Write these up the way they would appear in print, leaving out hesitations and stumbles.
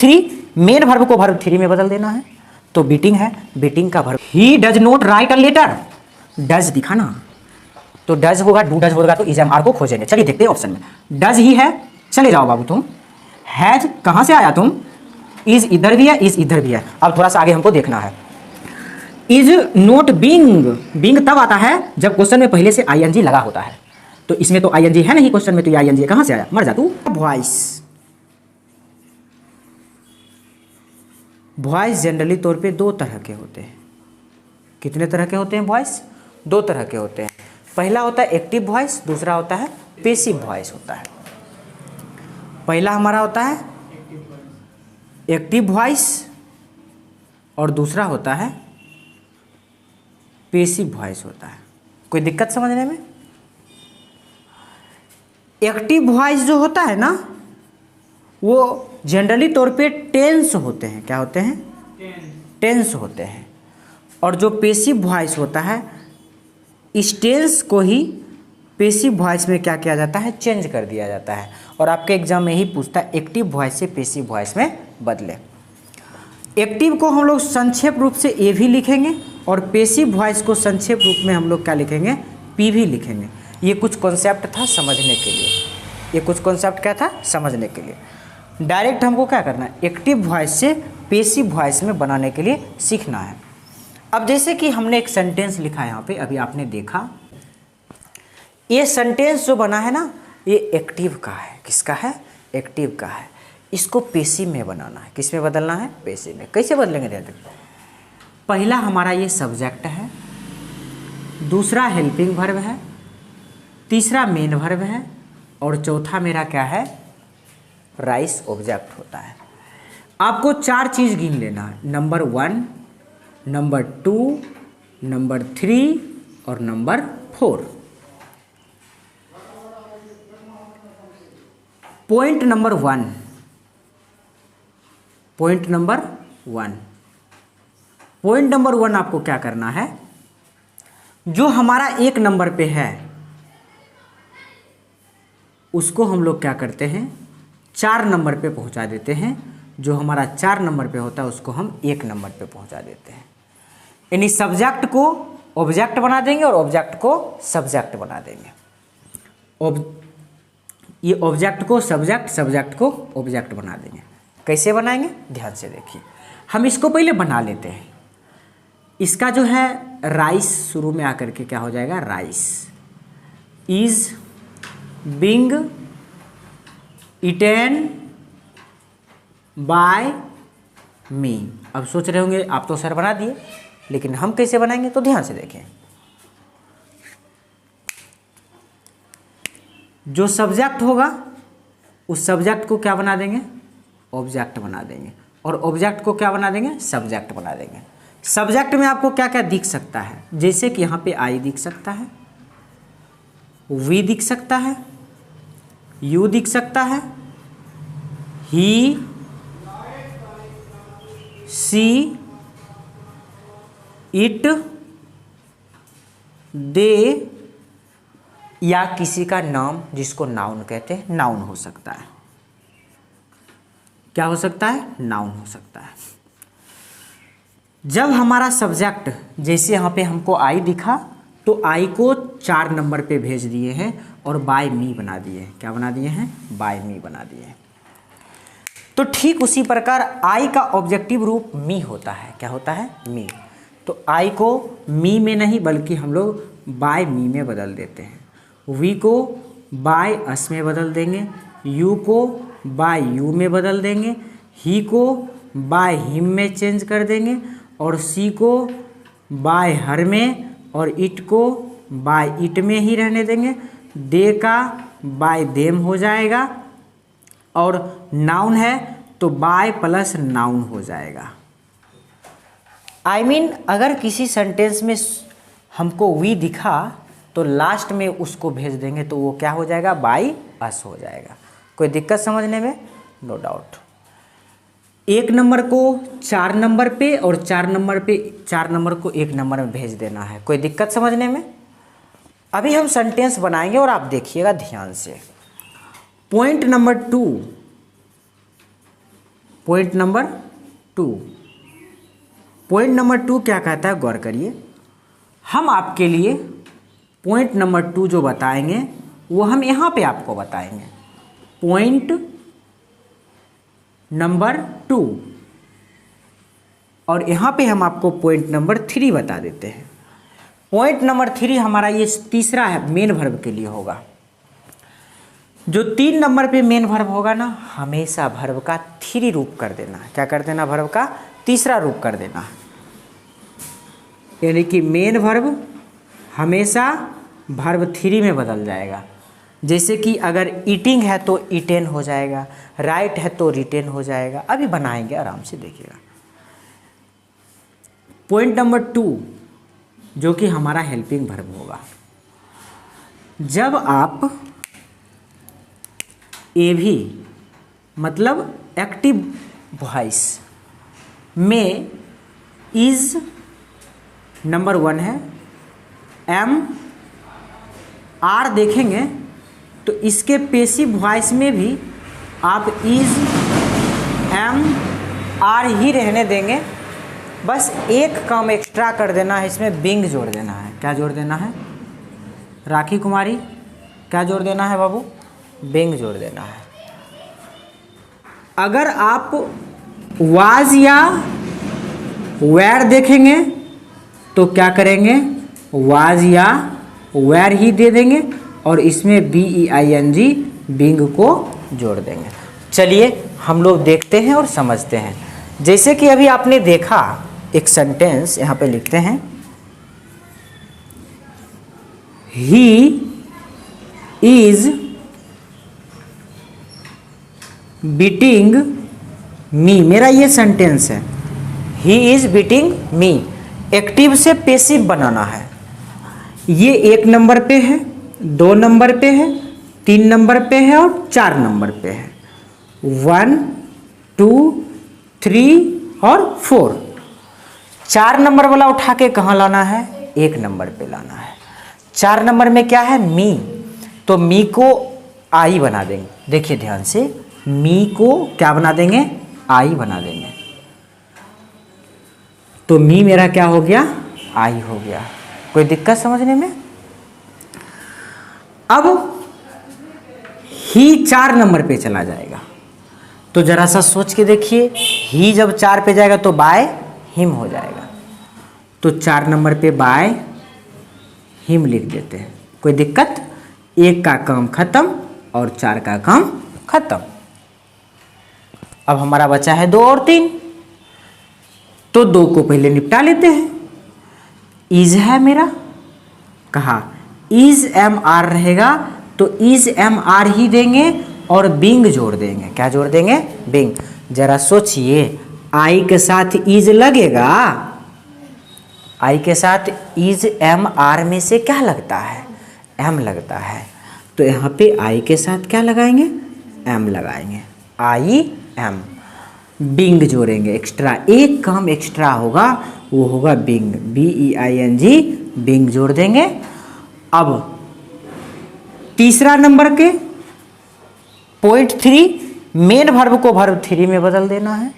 Three, main verb को verb three में बदल देना है, तो बीटिंग है, बीटिंग का verb. He does not write a letter, does दिखा ना, तो डज होगा, डू डज होगा, तो इज एम आर को खोजेंगे। चलिए देखते हैं ऑप्शन में, डज ही है, चले जाओ बाबू तुम। हैज कहां से आया तुम, इज इधर भी है, इज इधर भी है। अब थोड़ा सा आगे हमको देखना है। इज नॉट बींग, बींग तब आता है जब क्वेश्चन में पहले से आईएनजी लगा होता है, तो इसमें तो आईएनजी है नहीं क्वेश्चन में, तो ये आईएनजी कहां से आया, मर जा तू। वॉइस, वॉइस जनरली तौर पे दो तरह के होते हैं। कितने तरह के होते हैं वॉइस, दो तरह के होते हैं। पहला होता है एक्टिव वॉइस, दूसरा होता है पैसिव वॉइस होता है। पहला हमारा होता है एक्टिव वॉइस और दूसरा होता है पैसिव वॉइस होता है। कोई दिक्कत समझने में? एक्टिव वॉइस जो होता है ना, वो जनरली तौर पे टेंस होते हैं। क्या होते हैं? टेंस होते हैं। और जो पैसिव वॉइस होता है, इस टेंस को ही पैसिव वॉइस में क्या किया जाता है, चेंज कर दिया जाता है। और आपके एग्जाम में ही पूछता है एक्टिव वॉइस से पैसिव वॉइस में बदले। एक्टिव को हम लोग संक्षेप रूप से ए भी लिखेंगे और पैसिव वॉइस को संक्षेप रूप में हम लोग क्या लिखेंगे, पी भी लिखेंगे। ये कुछ कॉन्सेप्ट था समझने के लिए, ये कुछ कॉन्सेप्ट क्या था, समझने के लिए। डायरेक्ट हमको क्या करना है, एक्टिव वॉइस से पैसिव वॉइस में बनाने के लिए सीखना है। अब जैसे कि हमने एक सेंटेंस लिखा है यहाँ पे, अभी आपने देखा, ये सेंटेंस जो बना है ना, ये एक्टिव का है। किसका है? एक्टिव का है। इसको पैसिव में बनाना है। किस में बदलना है? पैसिव में। कैसे बदलेंगे ध्यान रखिए। पहला हमारा ये सब्जेक्ट है, दूसरा हेल्पिंग वर्ब है, तीसरा मेन वर्ब है और चौथा मेरा क्या है, राइस ऑब्जेक्ट होता है। आपको चार चीज गिन लेना है, नंबर 1, नंबर 2, नंबर 3 और number 4। Point number 1, point number 1, point number 1 आपको क्या करना है, जो हमारा 1 नंबर पे है उसको हम लोग क्या करते हैं, 4 नंबर पे पहुंचा देते हैं। जो हमारा 4 नंबर पे होता है उसको हम 1 नंबर पे पहुंचा देते हैं। यानी सब्जेक्ट को ऑब्जेक्ट बना देंगे और ऑब्जेक्ट को सब्जेक्ट बना देंगे। ये ऑब्जेक्ट को सब्जेक्ट, सब्जेक्ट को ऑब्जेक्ट बना देंगे। कैसे बनाएंगे, ध्यान से देखिए। हम इसको पहले बना लेते हैं। इसका जो है राइस शुरू में आकर के क्या हो जाएगा, rice is being eaten by me. अब सोच रहे होंगे आप तो सर बना दिए, लेकिन हम कैसे बनाएंगे, तो ध्यान से देखें। जो सब्जेक्ट होगा उस सब्जेक्ट को क्या बना देंगे, ऑब्जेक्ट बना देंगे, और ऑब्जेक्ट को क्या बना देंगे, सब्जेक्ट बना देंगे। सब्जेक्ट में आपको क्या क्या दिख सकता है, जैसे कि यहाँ पे आई दिख सकता है, वी दिख सकता है, यू दिख सकता है, ही, सी, इट, दे, या किसी का नाम जिसको नाउन कहते हैं, नाउन हो सकता है। क्या हो सकता है, नाउन हो सकता है। जब हमारा सब्जेक्ट, जैसे यहाँ पे हमको आई दिखा, तो आई को 4 नंबर पे भेज दिए हैं और बाय मी बना दिए हैं। क्या बना दिए हैं, बाय मी बना दिए हैं। तो ठीक उसी प्रकार आई का ऑब्जेक्टिव रूप मी होता है। क्या होता है, मी। तो आई को मी में नहीं बल्कि हम लोग बाय मी में बदल देते हैं। वी को बाय अस में बदल देंगे, यू को बाय यू में बदल देंगे, ही को बाय हिम में चेंज कर देंगे, और सी को बाय हर में, और इट को बाय इट में ही रहने देंगे। दे का बाय देम हो जाएगा, और नाउन है तो बाय प्लस नाउन हो जाएगा। I mean, अगर किसी सेंटेंस में हमको वी दिखा तो लास्ट में उसको भेज देंगे तो वो क्या हो जाएगा, बाय अस हो जाएगा। कोई दिक्कत समझने में? No doubt. 1 नंबर को 4 नंबर पे और 4 नंबर को 1 नंबर में भेज देना है। कोई दिक्कत समझने में? अभी हम सेंटेंस बनाएंगे और आप देखिएगा ध्यान से। Point number 2, point number 2। Point number 2 क्या कहता है, गौर करिए। हम आपके लिए पॉइंट नंबर 2 जो बताएंगे वो हम यहाँ पे आपको बताएंगे। पॉइंट नंबर 2 और यहाँ पे हम आपको पॉइंट नंबर 3 बता देते हैं। पॉइंट नंबर 3 हमारा ये तीसरा है, मेन वर्ब के लिए होगा। जो 3 नंबर पे मेन वर्ब होगा ना, हमेशा वर्ब का 3 रूप कर देना है। क्या कर देना, वर्ब का तीसरा रूप कर देना है। यानी कि मेन वर्ब हमेशा वर्ब 3 में बदल जाएगा। जैसे कि अगर ईटिंग है तो ईटेन हो जाएगा, राइट है तो रिटेन हो जाएगा। अभी बनाएंगे, आराम से देखिएगा। पॉइंट नंबर 2 जो कि हमारा हेल्पिंग वर्ब होगा। जब आप ए भी मतलब एक्टिव वॉइस में इज नंबर 1 है, एम आर देखेंगे तो इसके पेसिव वॉइस में भी आप इज एम आर ही रहने देंगे। बस एक काम एक्स्ट्रा कर देना है, इसमें बिंग जोड़ देना है। क्या जोड़ देना है राखी कुमारी, क्या जोड़ देना है बाबू, बिंग जोड़ देना है। अगर आप वाज या वेर देखेंगे तो क्या करेंगे, वाज या वेर ही दे देंगे और इसमें BEING बिंग को जोड़ देंगे। चलिए हम लोग देखते हैं और समझते हैं। जैसे कि अभी आपने देखा एक सेंटेंस यहाँ पे लिखते हैं, ही इज बीटिंग मी। मेरा ये सेंटेंस है, he is beating me. Active से पेसिव बनाना है। ये 1 नंबर पे है, 2 नंबर पे है, 3 नंबर पे है और 4 नंबर पे है। 1 2 3 और 4। 4 नंबर वाला उठा के कहाँ लाना है, 1 नंबर पे लाना है। 4 नंबर में क्या है, मी, तो मी को आई बना देंगे। देखिए ध्यान से, मी को क्या बना देंगे, आई बना देंगे। तो मी मेरा क्या हो गया, आई हो गया। कोई दिक्कत समझने में? अब ही 4 नंबर पे चला जाएगा, तो जरा सा सोच के देखिए, ही जब 4 पे जाएगा तो बाय हिम हो जाएगा। तो 4 नंबर पे बाय हिम लिख देते हैं। कोई दिक्कत? 1 का काम खत्म और 4 का काम खत्म। अब हमारा बचा है 2 और 3, तो 2 को पहले निपटा लेते हैं। इज है मेरा, कहा इज एम आर रहेगा तो इज एम आर ही देंगे और बिंग जोड़ देंगे। क्या जोड़ देंगे, बिंग। जरा सोचिए, आई के साथ इज लगेगा, आई के साथ इज एम आर में से क्या लगता है, एम लगता है। तो यहाँ पे आई के साथ क्या लगाएंगे, एम लगाएंगे, आई एम। बिंग जोड़ेंगे, एक्स्ट्रा एक काम एक्स्ट्रा होगा, वो होगा बिंग, BEING, बिंग जोड़ देंगे। अब तीसरा नंबर के पॉइंट 3 मेन वर्ब को वर्ब 3 में बदल देना है।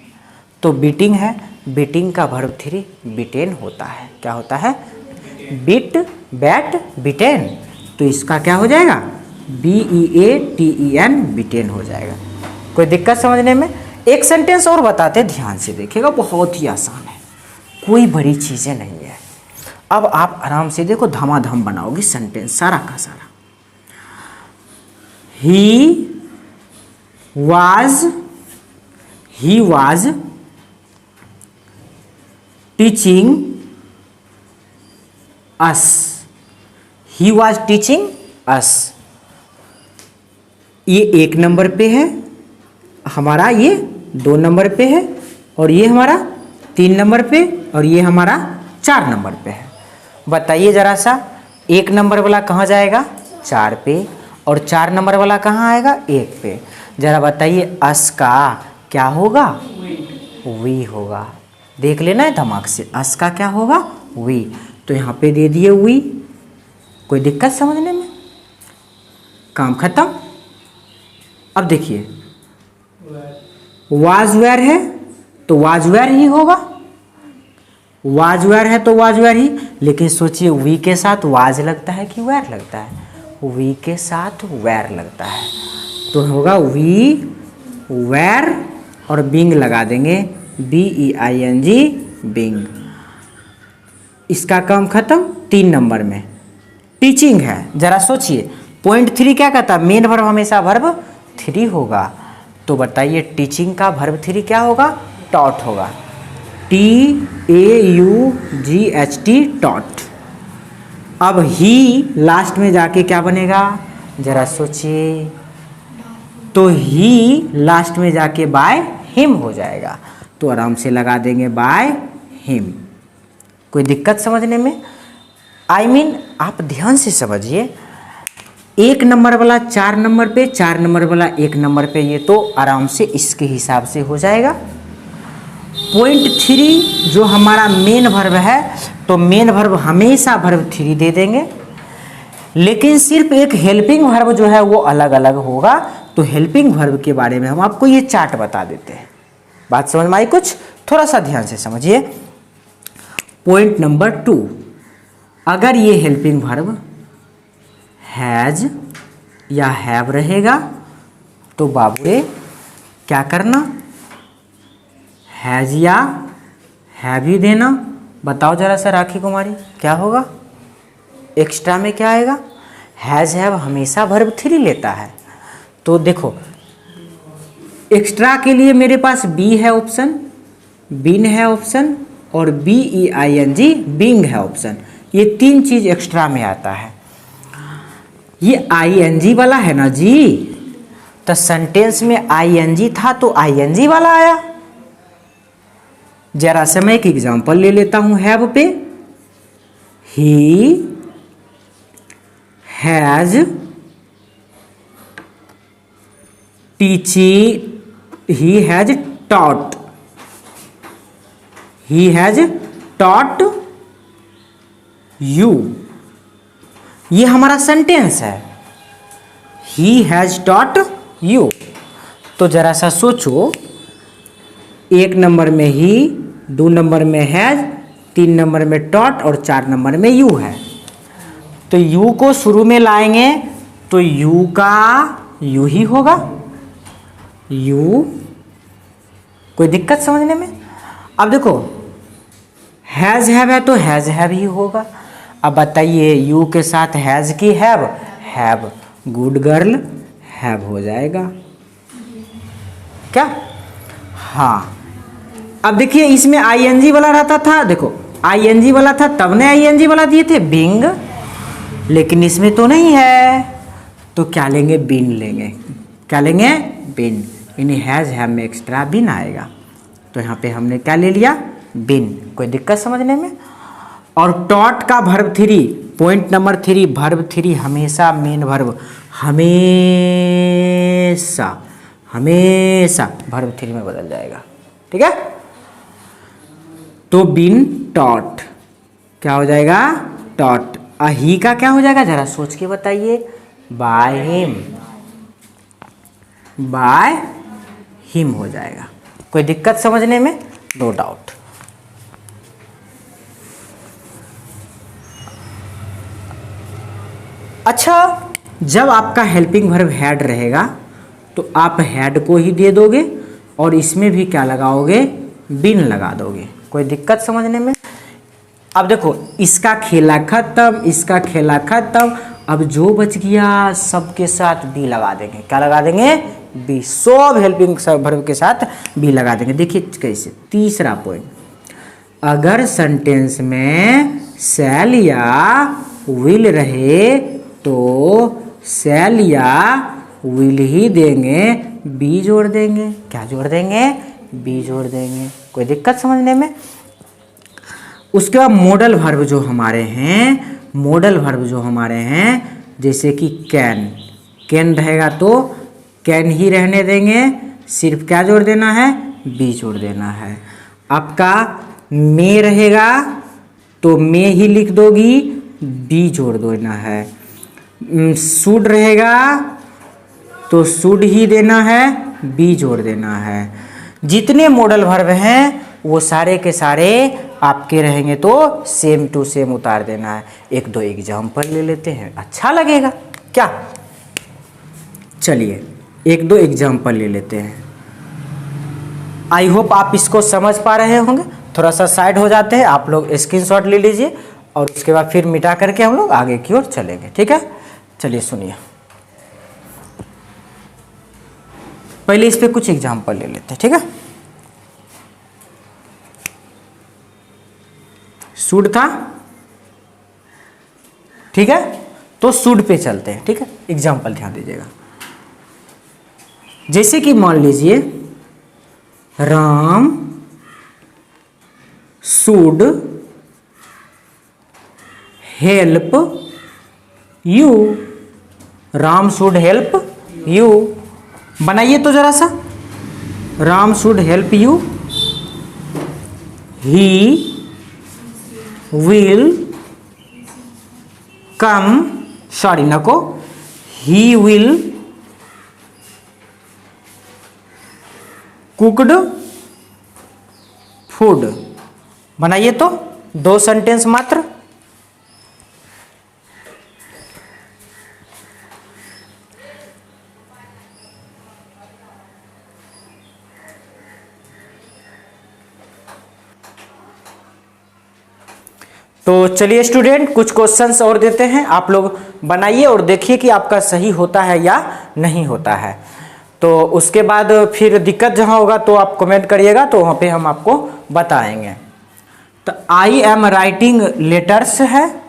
तो बीटिंग है, बीटिंग का वर्ब 3 बिटेन होता है। क्या होता है, बिट बैट बिटेन। तो इसका क्या हो जाएगा, BEATEN, बिटेन हो जाएगा। कोई दिक्कत समझने में? एक सेंटेंस और बताते, ध्यान से देखिएगा, बहुत ही आसान है, कोई बड़ी चीज़ें नहीं है। अब आप आराम से देखो, धमाधम बनाओगे सेंटेंस सारा का सारा। He was teaching us, he was teaching us. ये 1 नंबर पे है हमारा, ये 2 नंबर पे है और ये हमारा 3 नंबर पे और ये हमारा 4 नंबर पे है। बताइए जरा सा, 1 नंबर वाला कहाँ जाएगा, 4 पे, और 4 नंबर वाला कहाँ आएगा, 1 पे। जरा बताइए, अस का क्या होगा, वी होगा। देख लेना है दिमाग से, अस का क्या होगा, वी। तो यहाँ पे दे दिए वी। कोई दिक्कत समझने में? काम खत्म। अब देखिए, वाज वेयर है तो वाज वेयर ही होगा, वाज वेयर है तो वाज वेयर ही। लेकिन सोचिए वी के साथ वाज लगता है कि वेयर लगता है, वी के साथ वेयर लगता है, तो होगा वी वेयर और बिंग लगा देंगे, BEING बिंग। इसका काम खत्म। 3 नंबर में टीचिंग है। जरा सोचिए पॉइंट 3 क्या कहता है, मेन वर्ब हमेशा वर्ब 3 होगा, तो बताइए टीचिंग का वर्ब 3 क्या होगा, टॉट होगा, TAUGHT टॉट। अब ही लास्ट में जाके क्या बनेगा, जरा सोचिए, तो ही लास्ट में जाके बाय हिम हो जाएगा, तो आराम से लगा देंगे बाय हिम। कोई दिक्कत समझने में? I mean, आप ध्यान से समझिए, 1 नंबर वाला 4 नंबर पे, 4 नंबर वाला 1 नंबर पे, ये तो आराम से इसके हिसाब से हो जाएगा। पॉइंट 3 जो हमारा मेन वर्ब है, तो मेन वर्ब हमेशा वर्ब 3 दे देंगे, लेकिन सिर्फ एक हेल्पिंग वर्ब जो है वो अलग अलग होगा। तो हेल्पिंग वर्ब के बारे में हम आपको ये चार्ट बता देते हैं। बात समझ में आई कुछ? थोड़ा सा ध्यान से समझिए। पॉइंट नंबर 2, अगर ये हेल्पिंग वर्ब हैज या हैव रहेगा तो बाबूरे क्या करना, हैज या हैव ही देना। बताओ जरा सा राखी कुमारी, क्या होगा? एक्स्ट्रा में क्या आएगा? हैज हैव हमेशा वर्ब 3 लेता है, तो देखो एक्स्ट्रा के लिए मेरे पास बी है ऑप्शन, बिन है ऑप्शन, और BEING बिंग है ऑप्शन। ये 3 चीज एक्स्ट्रा में आता है। ये ING वाला है ना जी, तो सेंटेंस में ING था तो ING वाला आया। जरा से मैं एक एग्जांपल ले लेता हूं हैव पे। He has teaching, he has taught, he has taught you. ये हमारा सेंटेंस है, ही हैज टॉट यू। तो जरा सा सोचो, 1 नंबर में ही, 2 नंबर में हैज, 3 नंबर में टॉट और 4 नंबर में यू है। तो यू को शुरू में लाएंगे तो यू का यू ही होगा, यू। कोई दिक्कत समझने में? अब देखो हैज हैव है तो हैज हैव ही होगा। अब बताइए यू के साथ हैज की have, have, good girl have हो जाएगा क्या? हाँ। अब देखिए इसमें ING वाला रहता था, देखो ING वाला था तब ने ING वाला दिए थे बिंग, लेकिन इसमें तो नहीं है, तो क्या लेंगे, बिन लेंगे। क्या लेंगे? बिन। यानी हैज हैव में एक्स्ट्रा बिन आएगा, तो यहाँ पे हमने क्या ले लिया, बिन। कोई दिक्कत समझने में? और टॉट का वर्ब 3, पॉइंट नंबर 3, वर्ब 3 हमेशा मेन वर्ब, हमेशा हमेशा वर्ब 3 में बदल जाएगा, ठीक है? तो बिन टॉट क्या हो जाएगा, टॉट। ही का क्या हो जाएगा, जरा सोच के बताइए, बाय हिम, बाय हिम हो जाएगा। कोई दिक्कत समझने में? No doubt. अच्छा, जब आपका हेल्पिंग वर्ब हैड रहेगा तो आप हैड को ही दे दोगे और इसमें भी क्या लगाओगे, बिन लगा दोगे। कोई दिक्कत समझने में? अब देखो इसका खेला खत्म, इसका खेला खत्म। अब जो बच गया सबके साथ बी लगा देंगे। क्या लगा देंगे? बी। सब हेल्पिंग वर्ब के साथ बी लगा देंगे। देखिए कैसे। तीसरा पॉइंट, अगर सेंटेंस में शैल या विल रहे तो शैल या विल ही देंगे, बी जोड़ देंगे। क्या जोड़ देंगे? बी जोड़ देंगे। कोई दिक्कत समझने में? उसके बाद मॉडल वर्ब जो हमारे हैं, मॉडल वर्ब जो हमारे हैं, जैसे कि कैन, कैन रहेगा तो कैन ही रहने देंगे, सिर्फ क्या जोड़ देना है, बी जोड़ देना है। आपका मे रहेगा तो मे ही लिख दोगी, बी जोड़ देना है। शुड रहेगा तो शुड ही देना है, बी जोड़ देना है। जितने मॉडल वर्ब हैं वो सारे के सारे आपके रहेंगे, तो सेम टू सेम उतार देना है। एक दो एग्जाम्पल ले लेते हैं, अच्छा लगेगा क्या? चलिए एक दो एग्जाम्पल ले लेते हैं। आई होप आप इसको समझ पा रहे होंगे। थोड़ा सा साइड हो जाते हैं, आप लोग स्क्रीनशॉट ले लीजिए और उसके बाद फिर मिटा करके हम लोग आगे की ओर चलेंगे, ठीक है? चलिए सुनिए, पहले इस पे कुछ एग्जाम्पल ले लेते हैं, ठीक है? शुड था, ठीक है? तो शुड पे चलते हैं, ठीक है? एग्जाम्पल ध्यान दीजिएगा। जैसे कि मान लीजिए Ram should help you, Ram should help you. बनाइए तो जरा सा, Ram should help you, he will come, sorry नको, ही विल कुकड फूड। बनाइए तो, दो सेंटेंस मात्र। तो चलिए स्टूडेंट, कुछ क्वेश्चंस और देते हैं, आप लोग बनाइए और देखिए कि आपका सही होता है या नहीं होता है। तो उसके बाद फिर दिक्कत जहां होगा तो आप कमेंट करिएगा, तो वहां पे हम आपको बताएंगे। तो आई एम राइटिंग लेटर्स है,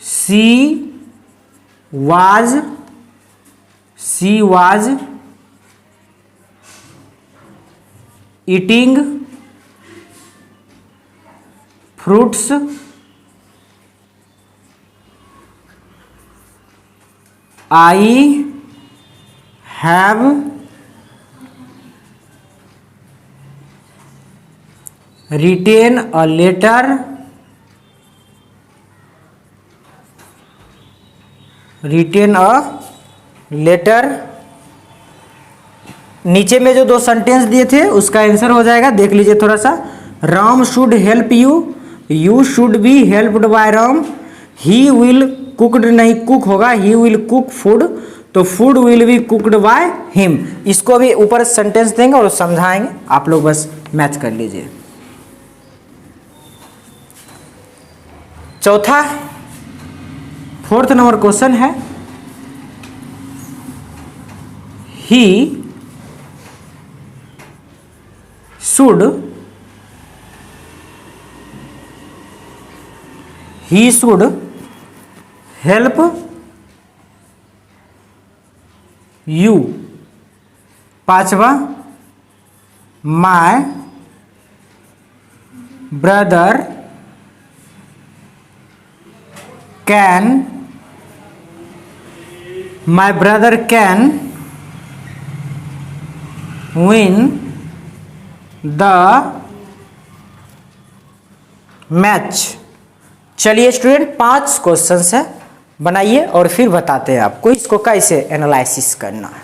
सी was eating fruits, I have written a letter, नीचे में जो दो सेंटेंस दिए थे उसका आंसर हो जाएगा, देख लीजिए थोड़ा सा। Ram should help you, you should be helped bye Ram, he will cooked नहीं कुक होगा, ही विल कुक फूड, तो food will be cooked by him. इसको भी ऊपर सेंटेंस देंगे और समझाएंगे, आप लोग बस मैच कर लीजिए। चौथा, फोर्थ नंबर क्वेश्चन है, ही शुड हेल्प यू। पांचवा, my brother can win the match. चलिए स्टूडेंट, 5 क्वेश्चंस है, बनाइए और फिर बताते हैं आपको इसको कैसे एनालिसिस करना है।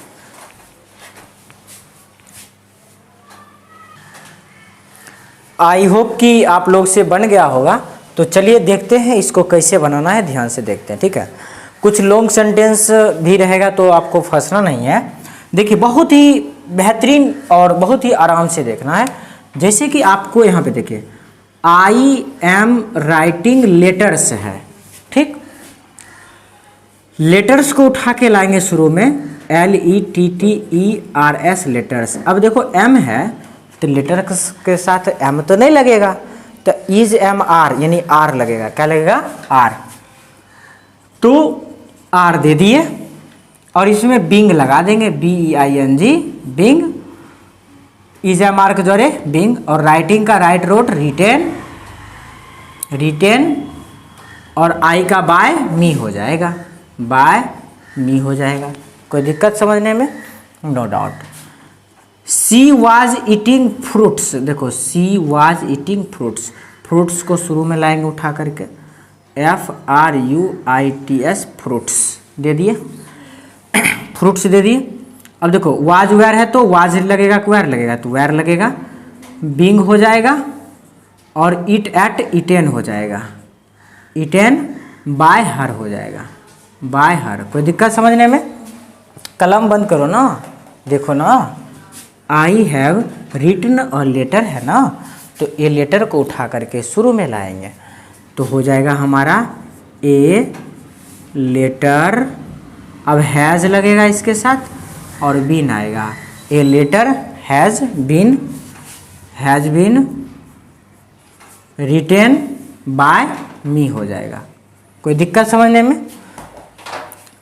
आई होप कि आप लोग से बन गया होगा। तो चलिए देखते हैं इसको कैसे बनाना है, ध्यान से देखते हैं, ठीक है? कुछ लॉन्ग सेंटेंस भी रहेगा तो आपको फंसना नहीं है। देखिए बहुत ही बेहतरीन और बहुत ही आराम से देखना है। जैसे कि आपको यहाँ पे देखिए, आई एम राइटिंग लेटर्स है, ठीक? लेटर्स को उठा के लाएंगे शुरू में, LETTERS लेटर्स। अब देखो एम है तो लेटर के साथ एम तो नहीं लगेगा, तो इज एम आर यानी आर लगेगा। क्या लगेगा? आर। तो आर दे दिए और इसमें बिंग लगा देंगे, BEING, being. Is am are के जोड़े बिंग, और राइटिंग का राइट रोट रिटेन, और आई का बाय मी हो जाएगा, बाय मी हो जाएगा। कोई दिक्कत समझने में? No doubt. She was eating fruits, देखो she was eating fruits, fruits को शुरू में लाएंगे उठा करके, FRUITS फ्रूट्स दे दिए, फ्रूट्स दे दिए। अब देखो वाज वेयर है तो वाज लगेगा कि वेयर लगेगा, तो वेयर लगेगा, बीइंग हो जाएगा और इट एट इटेन हो जाएगा, इटेन बाय हर हो जाएगा, बाय हर। कोई दिक्कत समझने में? कलम बंद करो ना, देखो ना, आई हैव रिटन और लेटर है ना, तो ये लेटर को उठा करके शुरू में लाएंगे तो हो जाएगा हमारा ए लेटर। अब हैज़ लगेगा इसके साथ और बीन आएगा, a letter has been written by me हो जाएगा। कोई दिक्कत समझने में?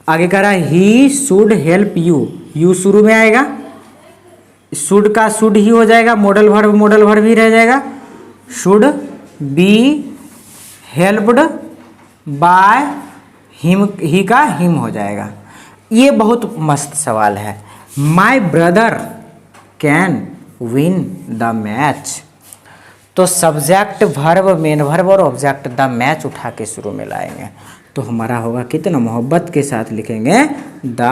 आगे कह रहा है he should help you, you शुरू में आएगा, शुड का शुड ही हो जाएगा, मॉडल वर्ब ही रह जाएगा, should be helped by him, he का हिम हो जाएगा। ये बहुत मस्त सवाल है। My brother can win the match, तो सब्जेक्ट वर्ब मेन वर्ब और ऑब्जेक्ट द मैच उठा के शुरू में लाएंगे तो हमारा होगा कितना मोहब्बत के साथ लिखेंगे the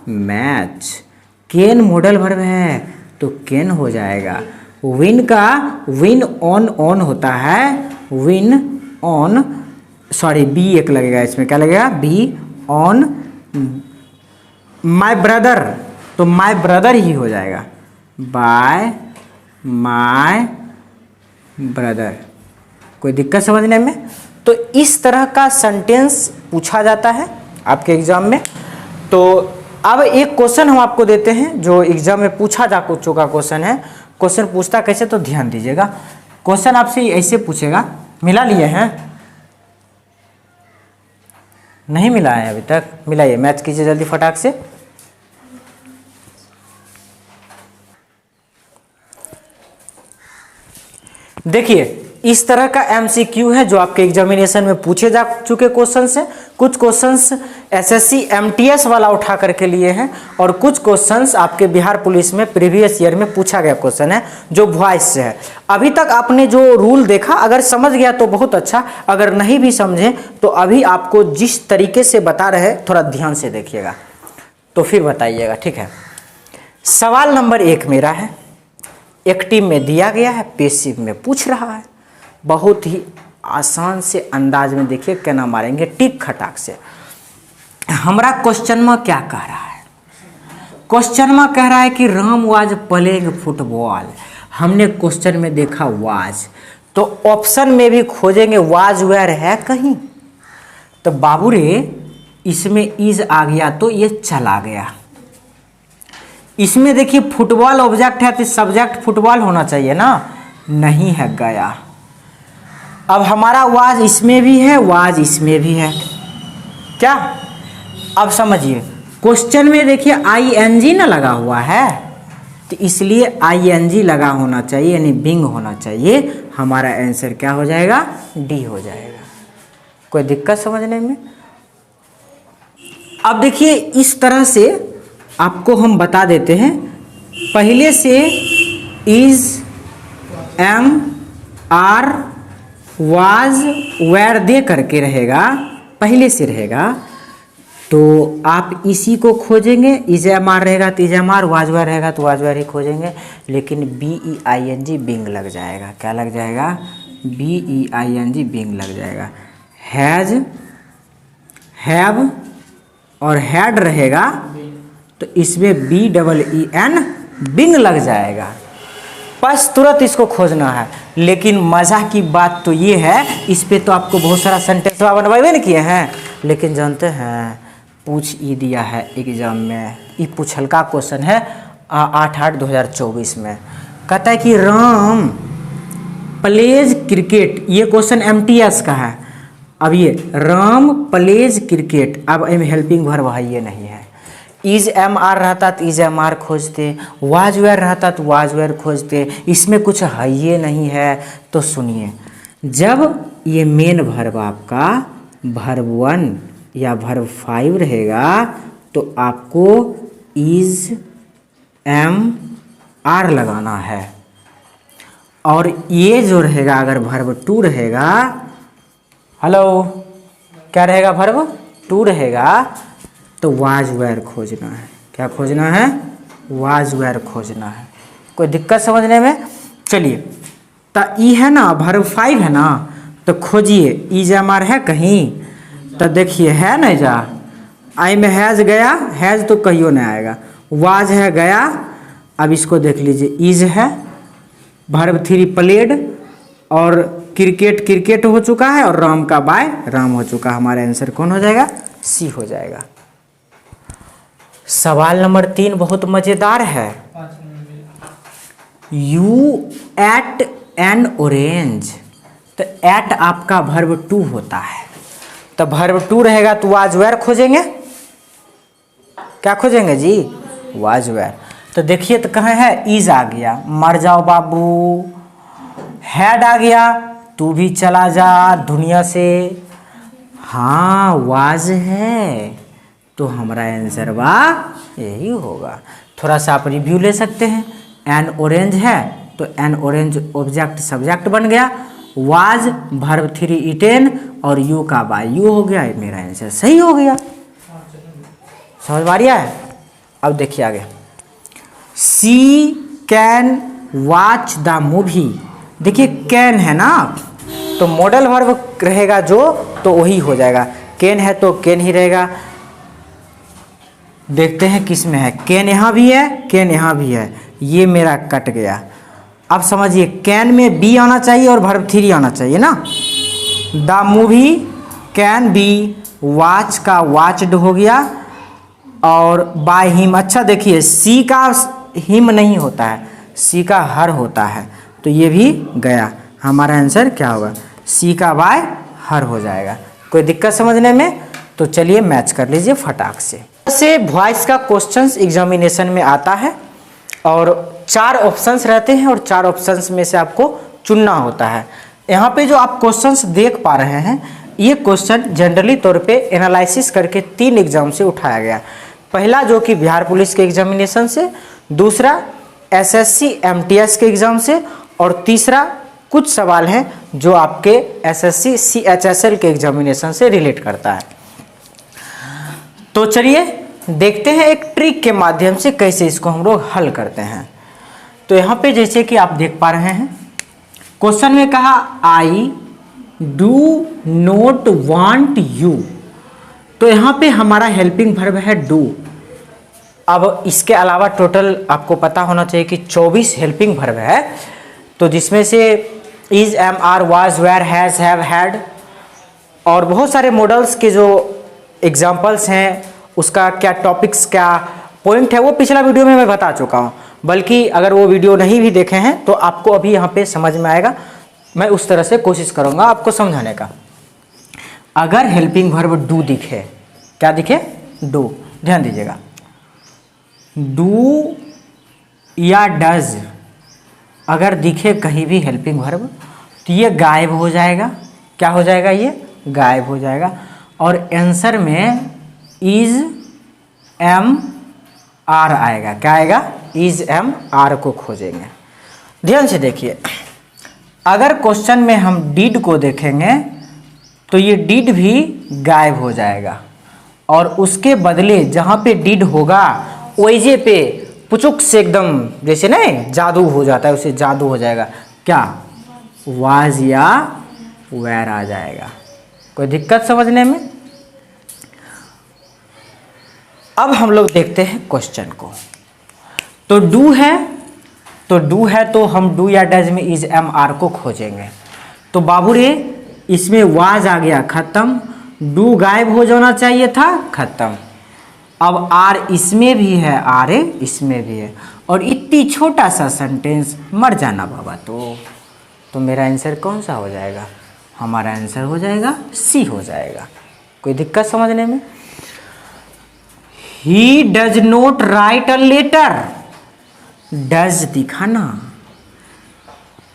match. Can modal verb है तो कैन हो जाएगा। विन का विन ऑन होता है, विन ऑन, सॉरी बी एक लगेगा इसमें, क्या लगेगा? बी ऑन माई ब्रदर, तो माई ब्रदर ही हो जाएगा, बाय माई ब्रदर। कोई दिक्कत समझने में? तो इस तरह का सेंटेंस पूछा जाता है आपके एग्जाम में। तो अब एक क्वेश्चन हम आपको देते हैं जो एग्जाम में पूछा जा चुका क्वेश्चन है। क्वेश्चन पूछता कैसे, तो ध्यान दीजिएगा। क्वेश्चन आपसे ऐसे पूछेगा, मिला लिए हैं? नहीं मिला है अभी तक? मिलाइए, मैच कीजिए जल्दी फटाक से। देखिए इस तरह का एमसीक्यू है जो आपके एग्जामिनेशन में पूछे जा चुके क्वेश्चंस हैं। कुछ क्वेश्चंस एसएससी एमटीएस वाला उठा करके लिए हैं और कुछ क्वेश्चंस आपके बिहार पुलिस में प्रीवियस ईयर में पूछा गया क्वेश्चन है जो वॉइस से है। अभी तक आपने जो रूल देखा, अगर समझ गया तो बहुत अच्छा, अगर नहीं भी समझे तो अभी आपको जिस तरीके से बता रहे थोड़ा ध्यान से देखिएगा तो फिर बताइएगा, ठीक है। सवाल नंबर 1 मेरा है, एक्टिव में दिया गया है, पैसिव में पूछ रहा है। बहुत ही आसान से अंदाज में देखिए क्या मारेंगे टिक खटाक से। हमारा क्वेश्चन में क्या कह रहा है? क्वेश्चन में कह रहा है कि राम वाज प्लेइंग फुटबॉल। हमने क्वेश्चन में देखा वाज, तो ऑप्शन में भी खोजेंगे वाज वेयर है कहीं, तो बाबू रे इसमें इज आ गया तो ये चला गया। इसमें देखिए फुटबॉल ऑब्जेक्ट है तो सब्जेक्ट फुटबॉल होना चाहिए ना, नहीं है, गया। अब हमारा वाज इसमें भी है, वाज इसमें भी है, क्या? अब समझिए क्वेश्चन में देखिए आईएनजी ना लगा हुआ है तो इसलिए आईएनजी लगा होना चाहिए, यानी बिंग होना चाहिए। हमारा आंसर क्या हो जाएगा? डी हो जाएगा। कोई दिक्कत समझने में? अब देखिए इस तरह से आपको हम बता देते हैं, पहले से is, am, are, was, were दे करके रहेगा, पहले से रहेगा तो आप इसी को खोजेंगे। इज एम आर रहेगा तो is am are, was were रहेगा तो वाज वेयर ही खोजेंगे, लेकिन B E I N G being लग जाएगा। क्या लग जाएगा? B E I N G being लग जाएगा। हैज, हैव और हैड रहेगा तो इसमें B double E N being लग जाएगा। बस तुरंत इसको खोजना है। लेकिन मज़ा की बात तो ये है, इस पे तो आपको बहुत सारा सेंटेंस बनवाए नहीं किए हैं, लेकिन जानते हैं पूछ ही दिया है एग्जाम में। ये पूछलका क्वेश्चन है 8/8/2024 में। कहता है कि राम प्लेज क्रिकेट, ये क्वेश्चन एमटीएस का है। अब ये राम प्लेज क्रिकेट, अब एम हेल्पिंग वर्ब है, ये नहीं है। इज एम आर रहता तो इज एम आर खोजते, वाज वेयर रहता तो वाज वेयर खोजते, इसमें कुछ है ये नहीं है। तो सुनिए, जब ये मेन वर्ब आपका वर्ब 1 या वर्ब 5 रहेगा तो आपको इज एम आर लगाना है, और ये जो रहेगा अगर वर्ब 2 रहेगा, हेलो क्या रहेगा? वर्ब 2 रहेगा तो वाज वेयर खोजना है। क्या खोजना है? वाज वेयर खोजना है। कोई दिक्कत समझने में? चलिए, तो ई है ना, वर्ब 5 है ना, तो खोजिए इज एम आर है कहीं, तो देखिए है नहीं जा, आई में हैज़ गया, हैज़ तो कहियो नहीं आएगा, वाज है गया। अब इसको देख लीजिए, इज है, वर्ब 3 प्लेड, और क्रिकेट क्रिकेट हो चुका है, और राम का बाय राम हो चुका। हमारा आंसर कौन हो जाएगा? सी हो जाएगा। सवाल नंबर 3 बहुत मजेदार है। यू एट एन ऑरेंज, तो एट आपका वर्ब 2 होता है, तो वर्ब 2 रहेगा तो वाज वेयर खोजेंगे। क्या खोजेंगे जी? Was where. तो देखिए तो कहाँ है? इज आ गया, मर जाओ बाबू। हैड आ गया, तू भी चला जा दुनिया से। हाँ वाज है, तो हमारा आंसर वाह यही होगा। थोड़ा सा आप रिव्यू ले सकते हैं। एन ऑरेंज है, तो एन ऑरेंज ऑब्जेक्ट सब्जेक्ट बन गया, वाज वर्ब 3 ईटेन, और यू का बाय यू हो गया। मेरा आंसर सही हो गया। समझ में आ रहा है? अब देखिए आगे, सी कैन वॉच द मूवी। देखिए कैन है ना, तो मॉडल वर्ब रहेगा जो, तो वही हो जाएगा। कैन है तो कैन ही रहेगा। देखते हैं किस में है, कैन यहाँ भी है, कैन यहाँ भी है, ये मेरा कट गया। अब समझिए, कैन में बी आना चाहिए और वर्ब 3 आना चाहिए ना। The movie can be watch का वॉच्ड हो गया, और बाय हिम। अच्छा देखिए, सी का हिम नहीं होता है, सी का हर होता है, तो ये भी गया। हमारा आंसर क्या होगा? सी का बाय हर हो जाएगा। कोई दिक्कत समझने में? तो चलिए मैच कर लीजिए फटाक से वॉइस का क्वेश्चंस एग्जामिनेशन में आता है, और 4 ऑप्शंस रहते हैं, और 4 ऑप्शंस में से आपको चुनना होता है। यहाँ पे जो आप क्वेश्चंस देख पा रहे हैं, ये क्वेश्चन जनरली तौर पे एनालिसिस करके 3 एग्जाम से उठाया गया। पहला जो कि बिहार पुलिस के एग्जामिनेशन से, दूसरा एसएससी एमटीएस के एग्जाम से, और तीसरा कुछ सवाल हैं जो आपके एसएससी सीएचएसएल के एग्जामिनेशन से रिलेट करता है। तो चलिए देखते हैं एक ट्रिक के माध्यम से कैसे इसको हम लोग हल करते हैं। तो यहाँ पे जैसे कि आप देख पा रहे हैं, क्वेश्चन में कहा I do not want you, तो यहाँ पे हमारा हेल्पिंग वर्ब है डू। अब इसके अलावा टोटल आपको पता होना चाहिए कि 24 हेल्पिंग वर्ब है, तो जिसमें से is, am, are, was, were, has, have, had, और बहुत सारे मॉडल्स के जो एग्जाम्पल्स हैं, उसका क्या टॉपिक्स क्या पॉइंट है, वो पिछला वीडियो में मैं बता चुका हूँ। बल्कि अगर वो वीडियो नहीं भी देखे हैं तो आपको अभी यहाँ पे समझ में आएगा। मैं उस तरह से कोशिश करूँगा आपको समझाने का। अगर हेल्पिंग वर्ब डू दिखे, क्या दिखे? डू। ध्यान दीजिएगा, डू या डज अगर दिखे कहीं भी हेल्पिंग वर्ब, तो ये गायब हो जाएगा। क्या हो जाएगा? ये गायब हो जाएगा। और आंसर में इज, एम, आर आएगा। क्या आएगा? इज, एम, आर को खोजेंगे। ध्यान से देखिए, अगर क्वेश्चन में हम डिड को देखेंगे तो ये डिड भी गायब हो जाएगा, और उसके बदले जहाँ पे डिड होगा वैसे पे पुचुक से एकदम जैसे नहीं जादू हो जाता है, उसे जादू हो जाएगा। क्या? वाज या वेयर आ जाएगा। कोई दिक्कत समझने में? अब हम लोग देखते हैं क्वेश्चन को। तो डू है, तो हम डू या डज में इज, एम, आर को खोजेंगे। तो बाबू रे, इसमें वाज आ गया, खत्म। डू गायब हो जाना चाहिए था, खत्म। अब आर इसमें भी है, आर इसमें भी है, और इतनी छोटा सा सेंटेंस, मर जाना बाबा। तो मेरा आंसर कौन सा हो जाएगा? हमारा आंसर हो जाएगा सी हो जाएगा। कोई दिक्कत समझने में? He does not write a letter, does दिखाना,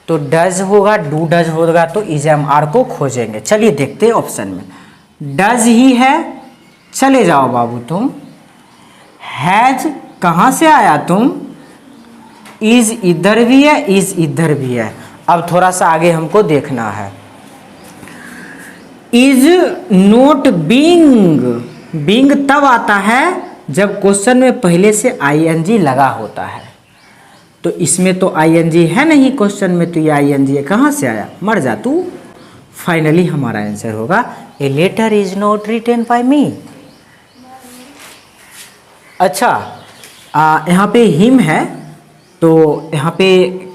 तो डज होगा, डू डज होगा, तो इज, एम, आर को खोजेंगे। चलिए देखते हैं ऑप्शन में। डज ही है, चले जाओ बाबू तुम। हैज कहाँ से आया तुम? इज इधर भी है, इज इधर भी है। अब थोड़ा सा आगे हमको देखना है। इज नोट बीइंग, बीइंग तब आता है जब क्वेश्चन में पहले से आईएनजी लगा होता है, तो इसमें तो आईएनजी है नहीं क्वेश्चन में, तो ये आईएनजी कहाँ से आया, मर जा तू। फाइनली हमारा आंसर होगा a letter is not written by me. अच्छा, यहाँ पे हिम है, तो यहाँ पे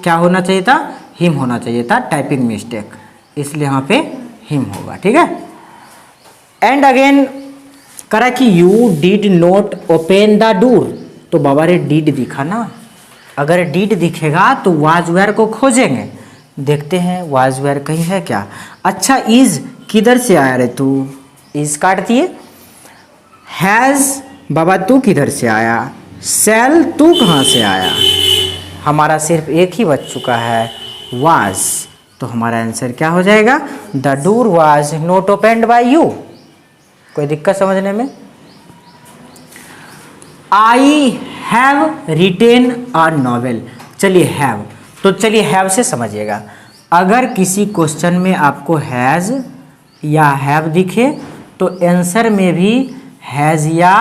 क्या होना चाहिए था, हिम होना चाहिए था, टाइपिंग मिस्टेक, इसलिए यहाँ पे हिम होगा। ठीक है। एंड अगेन करा कि you did not open the door, तो बाबा रे डिड दिखा ना, अगर डिड दिखेगा तो वाज वेयर को खोजेंगे, देखते हैं वाज वेयर कहीं है क्या। अच्छा, इज किधर से आया रे तू, इज काट दिए। हैज़ बाबा तू किधर से आया, सेल तू कहाँ से आया, हमारा सिर्फ एक ही बच चुका है वाज, तो हमारा आंसर क्या हो जाएगा, the door was not opened by you. कोई दिक्कत समझने में। I have written a novel, चलिए हैव, तो चलिए हैव से समझिएगा। अगर किसी क्वेश्चन में आपको हैज़ या हैव दिखे तो आंसर में भी हैज़ या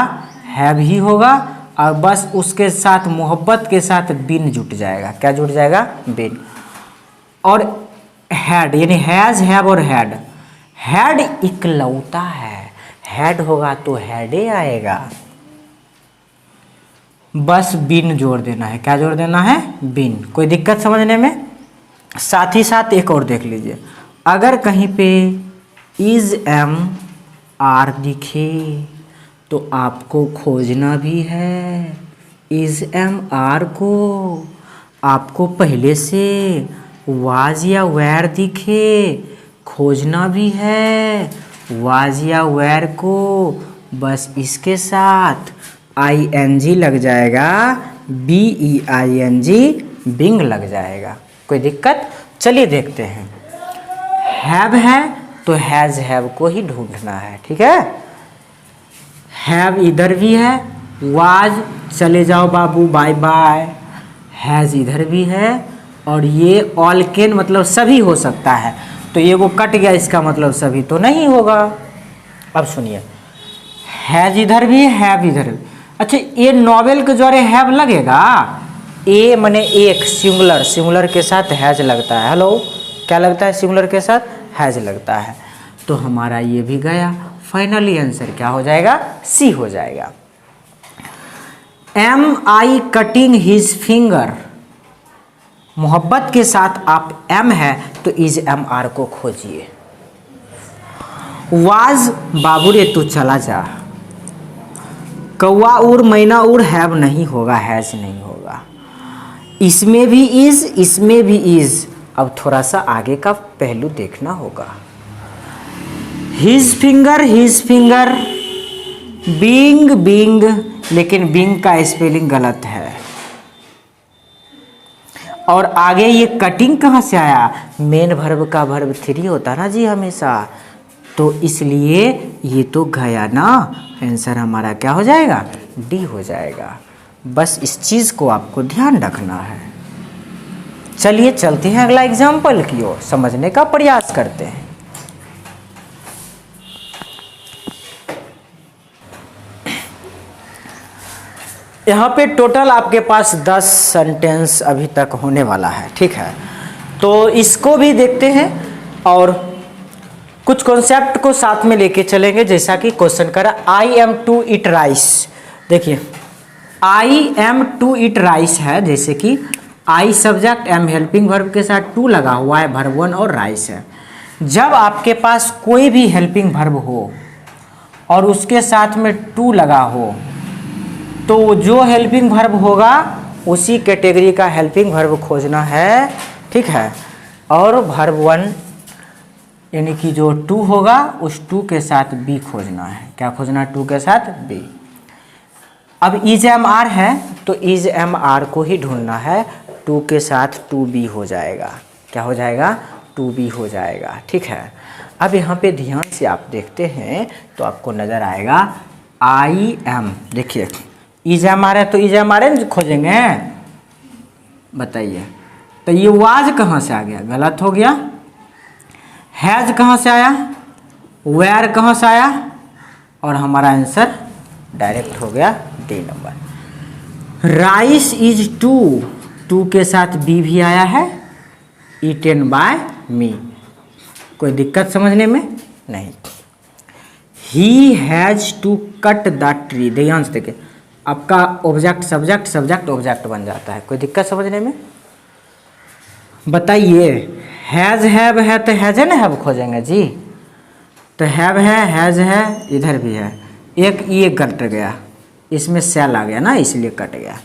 हैव ही होगा, और बस उसके साथ मोहब्बत के साथ बिन जुट जाएगा। क्या जुट जाएगा, बिन। और हैड यानी हैज़ हैव और हैड, हैड इकलौता है, हैड होगा तो हैडे आएगा, बस बिन जोड़ देना है। क्या जोड़ देना है, बिन। कोई दिक्कत समझने में। साथ ही साथ एक और देख लीजिए, अगर कहीं पे इज एम आर दिखे तो आपको खोजना भी है। इज एम आर को आपको पहले से वाज या वेयर दिखे खोजना भी है। वाज या वेयर को बस इसके साथ आई एन जी लग जाएगा, B E I N G, being लग जाएगा। कोई दिक्कत। चलिए देखते हैं। हैव है तो हैज़ हैव को ही ढूंढना है। ठीक है। हैव इधर भी है, वाज चले जाओ बाबू बाय बाय, हैज़ इधर भी है, और ये ऑल कैन मतलब सभी हो सकता है, तो ये वो कट गया, इसका मतलब सभी तो नहीं होगा। अब सुनिए, हैज़ इधर भी है, हैव इधर भी। अच्छा, ये नॉवेल के द्वारा हैव लगेगा, ए मने एक, सिंगुलर, सिंगुलर के साथ हैज लगता है। हेलो, क्या लगता है, सिंगुलर के साथ हैज लगता है, तो हमारा ये भी गया। फाइनली आंसर क्या हो जाएगा, सी हो जाएगा। एम आई कटिंग हिज फिंगर, मोहब्बत के साथ आप एम है तो इज एम आर को खोजिए। वाज बाबू रे तू चला जा, कौवा उड़ मैना उड़, हैव नहीं होगा, हैज नहीं होगा। इसमें भी इज, इसमें भी इज। अब थोड़ा सा आगे का पहलू देखना होगा। हिज फिंगर, बींग बींग, लेकिन बींग का स्पेलिंग गलत है। और आगे ये कटिंग कहाँ से आया, मेन वर्ब का वर्ब 3 होता ना जी हमेशा, तो इसलिए ये तो गया ना। आंसर हमारा क्या हो जाएगा, डी हो जाएगा। बस इस चीज़ को आपको ध्यान रखना है। चलिए चलते हैं अगला एग्जाम्पल की ओर, समझने का प्रयास करते हैं। यहाँ पे टोटल आपके पास 10 सेंटेंस अभी तक होने वाला है। ठीक है, तो इसको भी देखते हैं और कुछ कॉन्सेप्ट को साथ में लेके चलेंगे। जैसा कि क्वेश्चन करा, I am to eat rice. देखिए, I am to eat rice है, जैसे कि I subject, am helping verb के साथ टू लगा हुआ है, वर्ब 1 और राइस है। जब आपके पास कोई भी हेल्पिंग वर्ब हो और उसके साथ में टू लगा हो, तो जो हेल्पिंग वर्ब होगा उसी कैटेगरी का हेल्पिंग वर्ब खोजना है। ठीक है, और वर्ब 1 यानी कि जो टू होगा उस टू के साथ बी खोजना है। क्या खोजना, टू के साथ बी। अब इज एम आर है तो इज एम आर को ही ढूंढना है, टू के साथ टू बी हो जाएगा। क्या हो जाएगा, टू बी हो जाएगा। ठीक है, अब यहाँ पे ध्यान से आप देखते हैं तो आपको नज़र आएगा आई एम। देखिए, इज एम आर है तो इज एम आर एन खोजेंगे, बताइए। तो ये वाज कहाँ से आ गया, गलत हो गया। हैज़ कहाँ से आया, वेयर कहाँ से आया, और हमारा आंसर डायरेक्ट हो गया D number. Rice is to के साथ बी भी आया है, ईटेन बाय मी। कोई दिक्कत समझने में नहीं। He has to cut the tree, ध्यान से देखिए, आपका ऑब्जेक्ट सब्जेक्ट सब्जेक्ट ऑब्जेक्ट बन जाता है। कोई दिक्कत समझने में? बताइए, हैज़ हैव है तो हैज़ है ना, हैव खोजेंगे जी, तो हैव है, हैज़ है, इधर भी है, एक ये कट गया, इसमें सेल आ गया ना, इसलिए कट गया।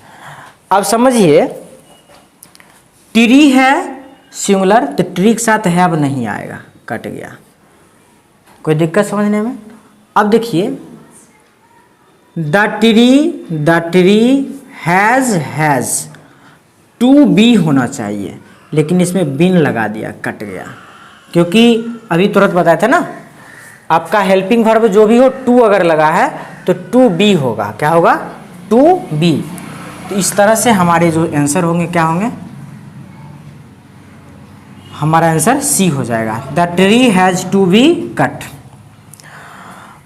अब समझिए, ट्री है सिंगुलर, तो ट्री के साथ हैव नहीं आएगा, कट गया। कोई दिक्कत समझने में? अब देखिए, the tree has to be होना चाहिए, लेकिन इसमें बीन लगा दिया, कट गया। क्योंकि अभी तुरंत बताया था ना, आपका हेल्पिंग वर्ब जो भी हो टू अगर लगा है तो टू बी होगा। क्या होगा? To be. तो इस तरह से हमारे जो आंसर होंगे क्या होंगे? हमारा आंसर सी हो जाएगा। The tree has to be cut.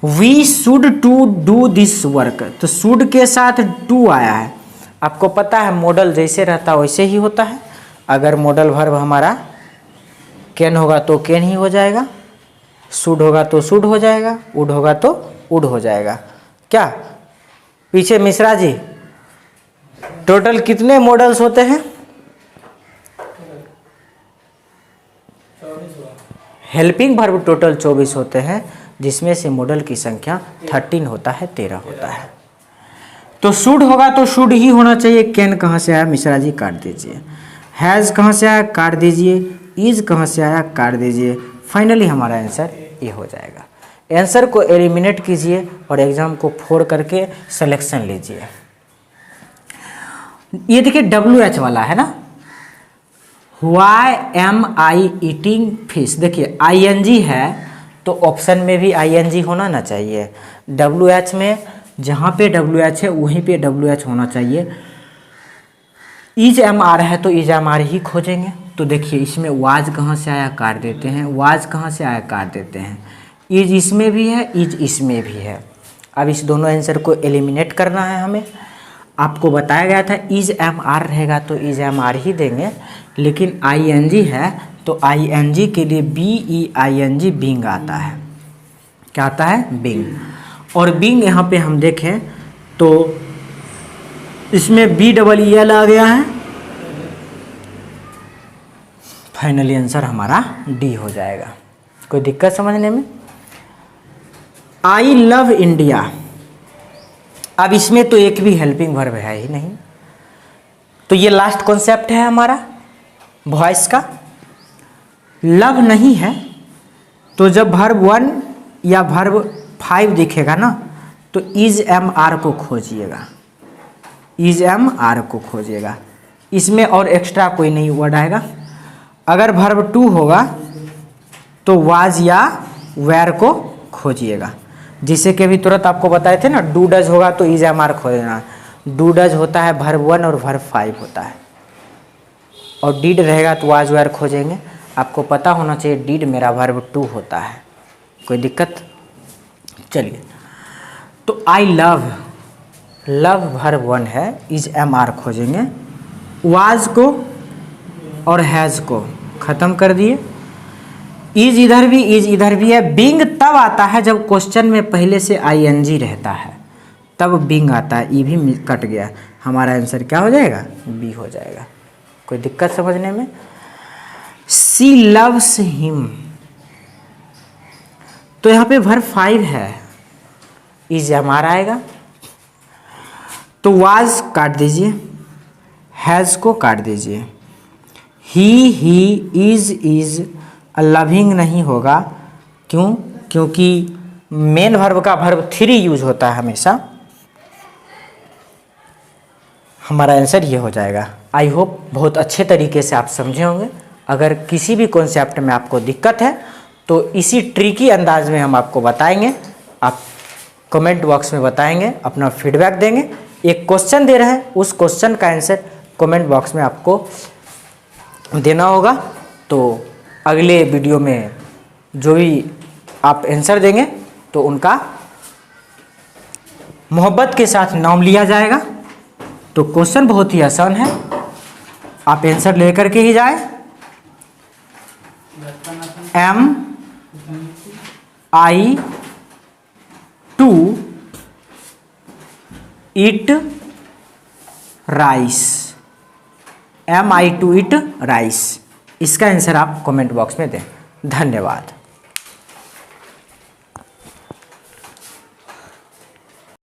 We should to do this work, तो शुड के साथ टू आया है। आपको पता है मॉडल जैसे रहता है वैसे ही होता है। अगर मॉडल वर्ब हमारा कैन होगा तो कैन ही हो जाएगा, शुड होगा तो शुड हो जाएगा, वुड होगा तो वुड हो जाएगा। क्या पीछे मिश्रा जी, टोटल कितने मॉडल्स होते हैं? हेल्पिंग वर्ब टोटल 24 होते हैं, जिसमें से मॉडल की संख्या 13 होता है, 13 होता है। तो शुड होगा तो शुड ही होना चाहिए। कैन कहाँ से आया? मिश्रा जी काट दीजिए। हैज़ कहाँ से आया? काट दीजिए। इज कहाँ से आया? काट दीजिए। फाइनली हमारा आंसर ये हो जाएगा। आंसर को एलिमिनेट कीजिए और एग्जाम को फोड़ करके सिलेक्शन लीजिए। ये देखिए WH वाला है ना, Why am I eating fish? देखिए ING है तो ऑप्शन में भी ING होना ना चाहिए। WH में जहाँ पे WH है वहीं पे WH होना चाहिए। इज एम आर है तो इज एम आर ही खोजेंगे। तो देखिए इसमें वाज कहाँ से आया? काट देते हैं। वाज कहाँ से आया? काट देते हैं। इज इसमें भी है, इज इसमें भी है। अब इस दोनों आंसर को एलिमिनेट करना है हमें। आपको बताया गया था इज एम आर रहेगा तो इज एम आर ही देंगे, लेकिन ING है तो ING के लिए BEING बिंग आता है। क्या आता है? बिंग। और बिंग यहाँ पे हम देखें तो इसमें BEEL आ गया है। फाइनली आंसर हमारा डी हो जाएगा। कोई दिक्कत समझने में? I love India. अब इसमें तो एक भी हेल्पिंग वर्ब है ही नहीं, तो ये लास्ट कॉन्सेप्ट है हमारा वॉइस का। लव नहीं है तो जब वर्ब 1 या वर्ब 5 दिखेगा ना तो इज एम आर को खोजिएगा, इज एम आर को खोजिएगा। इसमें और एक्स्ट्रा कोई नहीं वर्ड आएगा। अगर वर्ब 2 होगा तो वाज या वेयर को खोजिएगा, जिसे कि अभी तुरंत आपको बताए थे ना, डू डज होगा तो इज एम आर खोजना। डू डज होता है वर्ब 1 और वर्ब 5 होता है, और डीड रहेगा तो वाज वेयर खोजेंगे। आपको पता होना चाहिए डीड मेरा वर्ब 2 होता है। कोई दिक्कत? चलिए, तो आई लव, लव वर्ब 1 है, इज एम आर खोजेंगे। वाज को और हैज़ को ख़त्म कर दिए। इज इधर भी है। बिंग तब आता है जब क्वेश्चन में पहले से ING रहता है, तब बिंग आता है। ई भी कट गया। हमारा आंसर क्या हो जाएगा? बी हो जाएगा। कोई दिक्कत समझने में? सी लव्स हिम, तो यहाँ पे वर्ब 5 है, इज एम आर आएगा। तो वाज काट दीजिए, हैज़ को काट दीजिए। ही इज लविंग नहीं होगा। क्यों? क्योंकि मेन वर्ब का वर्ब 3 यूज होता है हमेशा। हमारा आंसर ये हो जाएगा। आई होप बहुत अच्छे तरीके से आप समझे होंगे। अगर किसी भी कॉन्सेप्ट में आपको दिक्कत है तो इसी ट्रिकी अंदाज में हम आपको बताएंगे। आप कमेंट बॉक्स में बताएंगे, अपना फीडबैक देंगे। एक क्वेश्चन दे रहे हैं, उस क्वेश्चन का आंसर कमेंट बॉक्स में आपको देना होगा। तो अगले वीडियो में जो भी आप आंसर देंगे तो उनका मोहब्बत के साथ नाम लिया जाएगा। तो क्वेश्चन बहुत ही आसान है, आप आंसर लेकर के ही जाए। MI2 eat rice. MI2 eat rice, इसका आंसर आप कमेंट बॉक्स में दें। धन्यवाद।